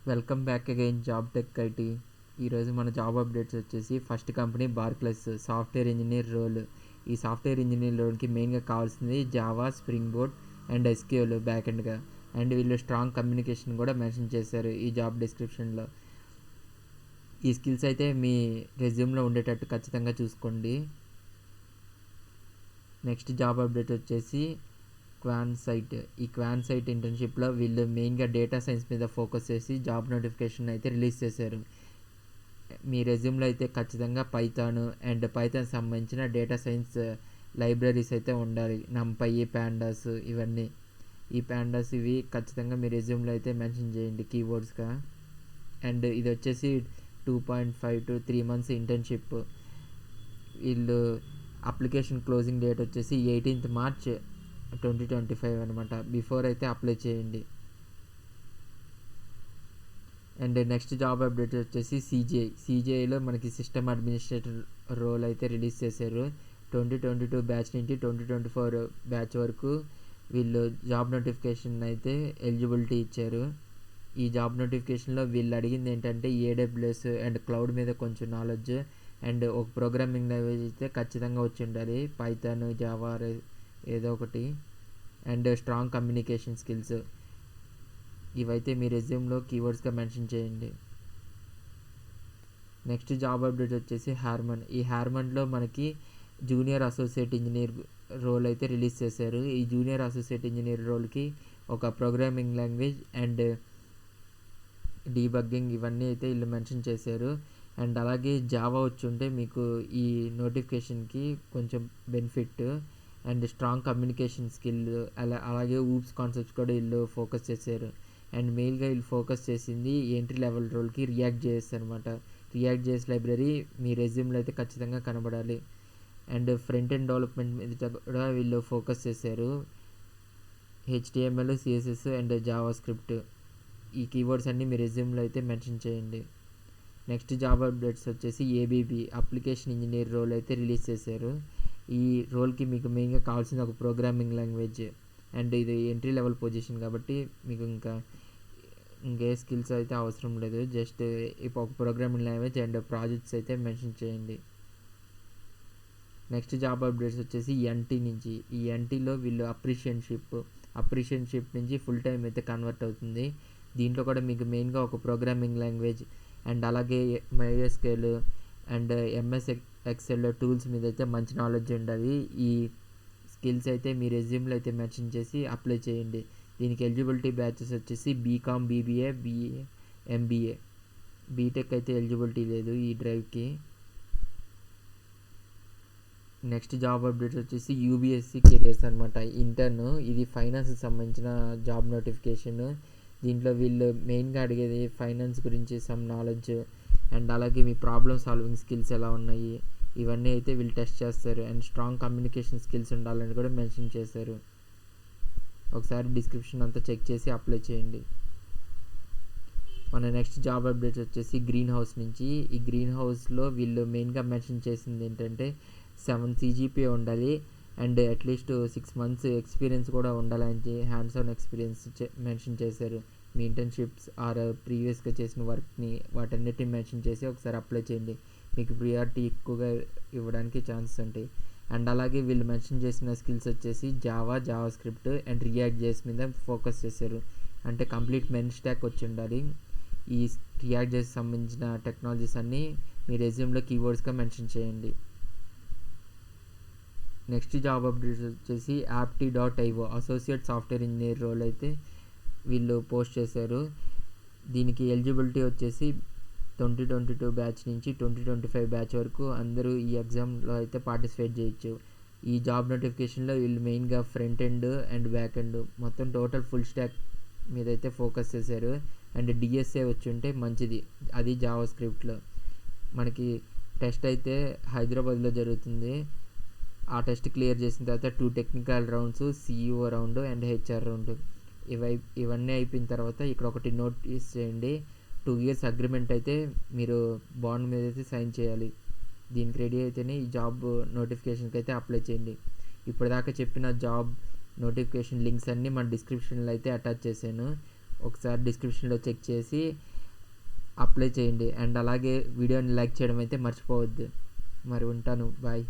Welcome back again job tech IT. ఈరోజు మన job updates వచ్చేసి first company Barclays software engineer role. ఈ software engineer రోల్కి మెయిన్గా కావాల్సింది Java, spring boot and SQL back ఎండ్గా. అండ్ వీళ్ళు స్ట్రాంగ్ కమ్యూనికేషన్ కూడా మెన్షన్ చేశారు ఈ జాబ్ డిస్క్రిప్షన్లో. ఈ స్కిల్స్ అయితే మీ రెజ్యూమ్లో ఉండేటట్టు ఖచ్చితంగా చూసుకోండి. నెక్స్ట్ జాబ్ అప్డేట్ వచ్చేసి క్వాన్సైట్. ఈ క్వాన్సైట్ ఇంటర్న్షిప్లో వీళ్ళు మెయిన్గా డేటా సైన్స్ మీద ఫోకస్ చేసి జాబ్ నోటిఫికేషన్ అయితే రిలీజ్ చేశారు. మీ రెజ్యూమ్లో అయితే ఖచ్చితంగా పైథాన్ సంబంధించిన డేటా సైన్స్ లైబ్రరీస్ అయితే ఉండాలి. నంపై, ప్యాండాస్, ఈ ప్యాండాస్ ఇవి ఖచ్చితంగా మీ రెజ్యూమ్లో అయితే మెన్షన్ చేయండి కీవర్డ్స్గా. అండ్ ఇది వచ్చేసి 2.5 to 3 months ఇంటర్న్షిప్. వీళ్ళు అప్లికేషన్ క్లోజింగ్ డేట్ వచ్చేసి 18th March 2025 అనమాట. బిఫోర్ అయితే అప్లై చేయండి. అండ్ నెక్స్ట్ జాబ్ అప్డేట్ వచ్చేసి సిజిఐలో మనకి సిస్టమ్ అడ్మినిస్ట్రేటర్ రోల్ అయితే రిలీజ్ చేశారు. 2022 బ్యాచ్ నుంచి 2024 బ్యాచ్ వరకు వీళ్ళు జాబ్ నోటిఫికేషన్ అయితే ఎలిజిబిలిటీ ఇచ్చారు. ఈ జాబ్ నోటిఫికేషన్లో వీళ్ళు అడిగింది ఏంటంటే AWS అండ్ క్లౌడ్ మీద కొంచెం నాలెడ్జ్ అండ్ ఒక ప్రోగ్రామింగ్ లాంగ్వేజ్ అయితే ఖచ్చితంగా వచ్చి ఉండాలి. పైథాన్, జావా ఏదో ఒకటి. అండ్ స్ట్రాంగ్ కమ్యూనికేషన్ స్కిల్స్ ఇవైతే మీ రెజ్యూమ్లో కీవర్డ్స్గా మెన్షన్ చేయండి. నెక్స్ట్ జాబ్ అప్డేట్ వచ్చేసి ఈ హార్మన్లో మనకి జూనియర్ అసోసియేట్ ఇంజనీర్ రోల్ అయితే రిలీజ్ చేశారు. ఈ జూనియర్ అసోసియేట్ ఇంజనీర్ రోల్కి ఒక ప్రోగ్రామింగ్ లాంగ్వేజ్ అండ్ డీబగ్గింగ్ ఇవన్నీ అయితే వీళ్ళు మెన్షన్ చేశారు. అండ్ అలాగే జావా వచ్చి ఉంటే మీకు ఈ నోటిఫికేషన్కి కొంచెం benefit. And strong communication skill అలాగే ఊప్స్ కాన్సెప్ట్స్ కూడా వీళ్ళు ఫోకస్ చేశారు. అండ్ మెయిన్గా వీళ్ళు ఫోకస్ చేసింది ఎంట్రీ లెవెల్ రోల్కి రియాక్ట్ జేఎస్ అనమాట. రియాక్ట్ జేఎస్ లైబ్రరీ మీ రెజ్యూమ్లో అయితే ఖచ్చితంగా కనబడాలి. అండ్ ఫ్రంట్ ఎండ్ డెవలప్మెంట్ మీద కూడా వీళ్ళు ఫోకస్ చేశారు. HTML, CSS and Java script ఈ కీవర్డ్స్ అన్నీ మీ రెజ్యూమ్లో అయితే మెన్షన్ చేయండి. నెక్స్ట్ జాబ్ అప్డేట్స్ వచ్చేసి ABB అప్లికేషన్ ఇంజనీర్ రోల్ అయితే రిలీజ్ చేశారు. ఈ రోల్కి మీకు మెయిన్గా కావాల్సింది ఒక ప్రోగ్రామింగ్ లాంగ్వేజ్. అండ్ ఇది ఎంట్రీ లెవెల్ పొజిషన్ కాబట్టి మీకు ఇంకే స్కిల్స్ అయితే అవసరం లేదు. జస్ట్ ఇప్పుడు ఒక ప్రోగ్రామింగ్ లాంగ్వేజ్ అండ్ ప్రాజెక్ట్స్ అయితే మెన్షన్ చేయండి. నెక్స్ట్ జాబ్ అప్డేట్స్ వచ్చేసి NT నుంచి. ఈ NTలో వీళ్ళు అప్రిషియన్షిప్ నుంచి ఫుల్ టైం అయితే కన్వర్ట్ అవుతుంది. దీంట్లో కూడా మీకు మెయిన్గా ఒక ప్రోగ్రామింగ్ లాంగ్వేజ్ అండ్ అలాగే MySQL and MS Excel tools మీద అయితే మంచి నాలెడ్జ్ ఉండాలి. ఈ స్కిల్స్ అయితే మీ రెజ్యూమ్లో అయితే మెన్షన్ చేసి అప్లై చేయండి. దీనికి ఎలిజిబిలిటీ బ్యాచెస్ వచ్చేసి BCom, BBA, BA, MBA. BTech అయితే ఎలిజిబిలిటీ లేదు ఈ డ్రైవ్కి. నెక్స్ట్ జాబ్ అప్డేట్స్ వచ్చేసి UBSC కెరియర్స్ అనమాట. ఇంటర్న్ ఇది ఫైనాన్స్కి సంబంధించిన జాబ్ నోటిఫికేషన్. దీంట్లో వీళ్ళు మెయిన్గా అడిగేది ఫైనాన్స్ గురించి సమ్ నాలెడ్జ్ అండ్ అలాగే మీ ప్రాబ్లమ్ సాల్వింగ్ స్కిల్స్ ఎలా ఉన్నాయి ఇవన్నీ అయితే వీళ్ళు టెస్ట్ చేస్తారు. అండ్ స్ట్రాంగ్ కమ్యూనికేషన్ స్కిల్స్ ఉండాలని కూడా మెన్షన్ చేశారు. ఒకసారి డిస్క్రిప్షన్ అంతా చెక్ చేసి అప్లై చేయండి. మన నెక్స్ట్ జాబ్ అప్డేట్స్ వచ్చేసి గ్రీన్ హౌస్ నుంచి. ఈ గ్రీన్ హౌస్లో వీళ్ళు మెయిన్గా మెన్షన్ చేసింది ఏంటంటే 7 CGPA ఉండాలి అండ్ అట్లీస్ట్ 6 months ఎక్స్పీరియన్స్ కూడా ఉండాలని హ్యాండ్స్ ఆన్ ఎక్స్పీరియన్స్ మెన్షన్ చేశారు. మీ ఇంటర్న్షిప్స్ ఆర్ ప్రీవియస్గా చేసిన వర్క్ని వాటన్నిటిని మెన్షన్ చేసి ఒకసారి అప్లై చేయండి. మీకు ప్రియారిటీ ఎక్కువగా ఇవ్వడానికి ఛాన్సెస్ ఉంటాయి. అండ్ అలాగే వీళ్ళు మెన్షన్ చేసిన స్కిల్స్ వచ్చేసి Java script and react JS మీద ఫోకస్ చేశారు. అంటే కంప్లీట్ మెయిన్ స్టాక్ వచ్చి ఉండాలి. ఈ రియాక్ట్ జేఎస్ సంబంధించిన టెక్నాలజీస్ అన్నీ మీ రెజ్యూమ్లో కీవర్డ్స్గా మెన్షన్ చేయండి. నెక్స్ట్ జాబ్ అప్డేట్స్ వచ్చేసి apti.io associate software engineer role అయితే వీళ్ళు పోస్ట్ చేశారు. దీనికి ఎలిజిబిలిటీ వచ్చేసి 2022 బ్యాచ్ నుంచి 2025 బ్యాచ్ వరకు అందరూ ఈ ఎగ్జామ్లో అయితే పార్టిసిపేట్ చేయొచ్చు. ఈ జాబ్ నోటిఫికేషన్లో వీళ్ళు మెయిన్గా front end and back end మొత్తం టోటల్ ఫుల్ స్టాక్ మీద అయితే ఫోకస్ చేశారు. అండ్ DSA వచ్చి ఉంటే మంచిది, అది జావా స్క్రిప్ట్లో. మనకి టెస్ట్ అయితే హైదరాబాద్లో జరుగుతుంది. ఆ టెస్ట్ క్లియర్ చేసిన తర్వాత 2 technical rounds, CEO round and HR round ఇవన్నీ అయిపోయిన తర్వాత ఇక్కడ ఒకటి నోటీస్ చేయండి. 2 years అగ్రిమెంట్ అయితే మీరు బాండ్ మీద అయితే సైన్ చేయాలి. దీనికి రెడీ అయితేనే ఈ జాబ్ నోటిఫికేషన్కి అయితే అప్లై చేయండి. ఇప్పటిదాకా చెప్పిన జాబ్ నోటిఫికేషన్ లింక్స్ అన్నీ మన డిస్క్రిప్షన్లో అయితే అటాచ్ చేశాను. ఒకసారి డిస్క్రిప్షన్లో చెక్ చేసి అప్లై చేయండి. అండ్ అలాగే వీడియోని లైక్ చేయడం అయితే మర్చిపోవద్దు. మరి ఉంటాను. బాయ్.